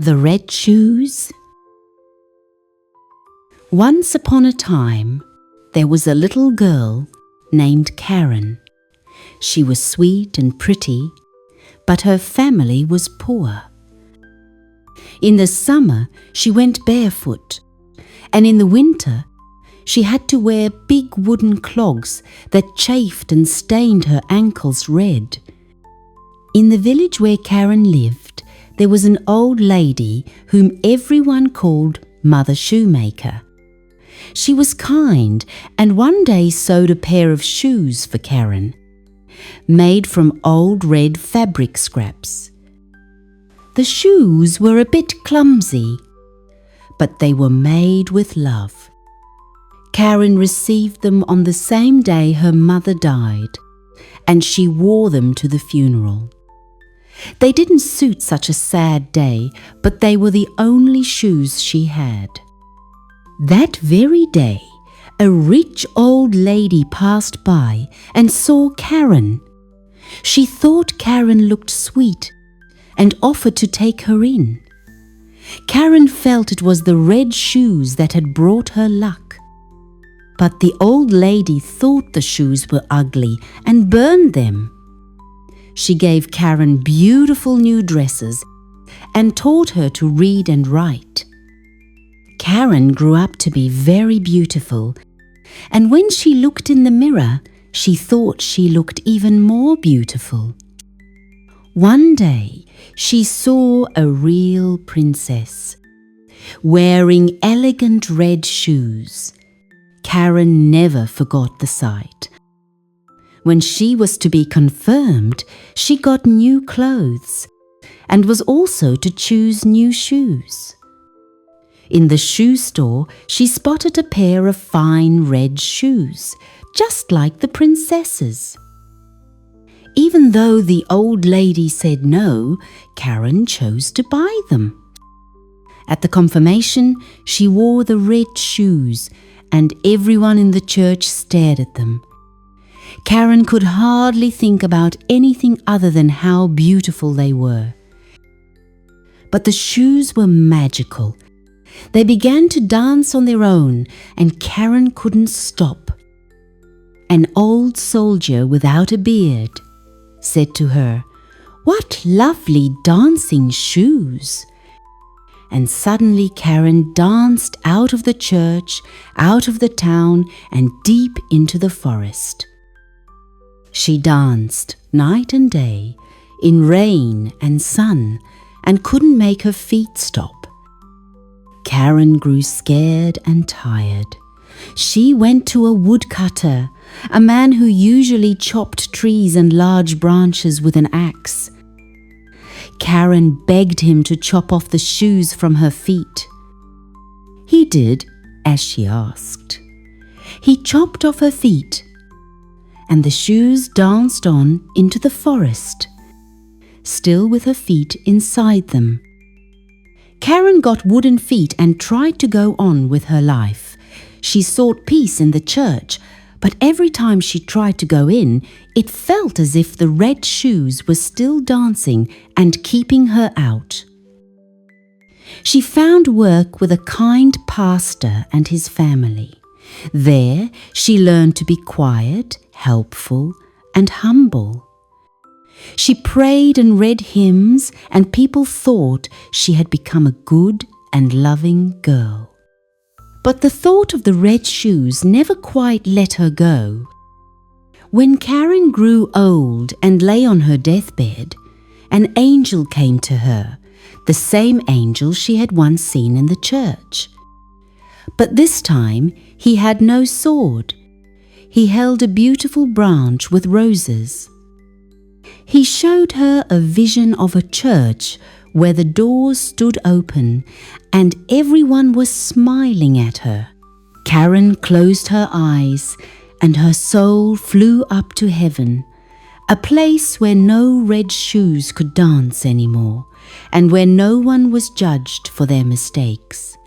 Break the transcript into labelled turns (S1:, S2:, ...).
S1: The Red Shoes. Once upon a time, there was a little girl named Karen. She was sweet and pretty, but her family was poor. In the summer, she went barefoot, and in the winter, she had to wear big wooden clogs that chafed and stained her ankles red. In the village where Karen lived, there was an old lady whom everyone called Mother Shoemaker. She was kind and one day sewed a pair of shoes for Karen, made from old red fabric scraps. The shoes were a bit clumsy, but they were made with love. Karen received them on the same day her mother died, and she wore them to the funeral. They didn't suit such a sad day, but they were the only shoes she had. That very day, a rich old lady passed by and saw Karen. She thought Karen looked sweet and offered to take her in. Karen felt it was the red shoes that had brought her luck. But the old lady thought the shoes were ugly and burned them. She gave Karen beautiful new dresses and taught her to read and write. Karen grew up to be very beautiful, and when she looked in the mirror, she thought she looked even more beautiful. One day, she saw a real princess, wearing elegant red shoes. Karen never forgot the sight. When she was to be confirmed, she got new clothes and was also to choose new shoes. In the shoe store, she spotted a pair of fine red shoes, just like the princess's. Even though the old lady said no, Karen chose to buy them. At the confirmation, she wore the red shoes, and everyone in the church stared at them. Karen could hardly think about anything other than how beautiful they were. But the shoes were magical. They began to dance on their own, and Karen couldn't stop. An old soldier without a beard said to her, "What lovely dancing shoes!" And suddenly Karen danced out of the church, out of the town, and deep into the forest. She danced night and day, in rain and sun, and couldn't make her feet stop. Karen grew scared and tired. She went to a woodcutter, a man who usually chopped trees and large branches with an axe. Karen begged him to chop off the shoes from her feet. He did as she asked. He chopped off her feet, and the shoes danced on into the forest, still with her feet inside them. Karen got wooden feet and tried to go on with her life. She sought peace in the church, but every time she tried to go in, it felt as if the red shoes were still dancing and keeping her out. She found work with a kind pastor and his family. There, she learned to be quiet, helpful, and humble. She prayed and read hymns, and people thought she had become a good and loving girl. But the thought of the red shoes never quite let her go. When Karen grew old and lay on her deathbed, an angel came to her, the same angel she had once seen in the church. But this time he had no sword. He held a beautiful branch with roses. He showed her a vision of a church where the doors stood open and everyone was smiling at her. Karen closed her eyes and her soul flew up to heaven, a place where no red shoes could dance anymore and where no one was judged for their mistakes.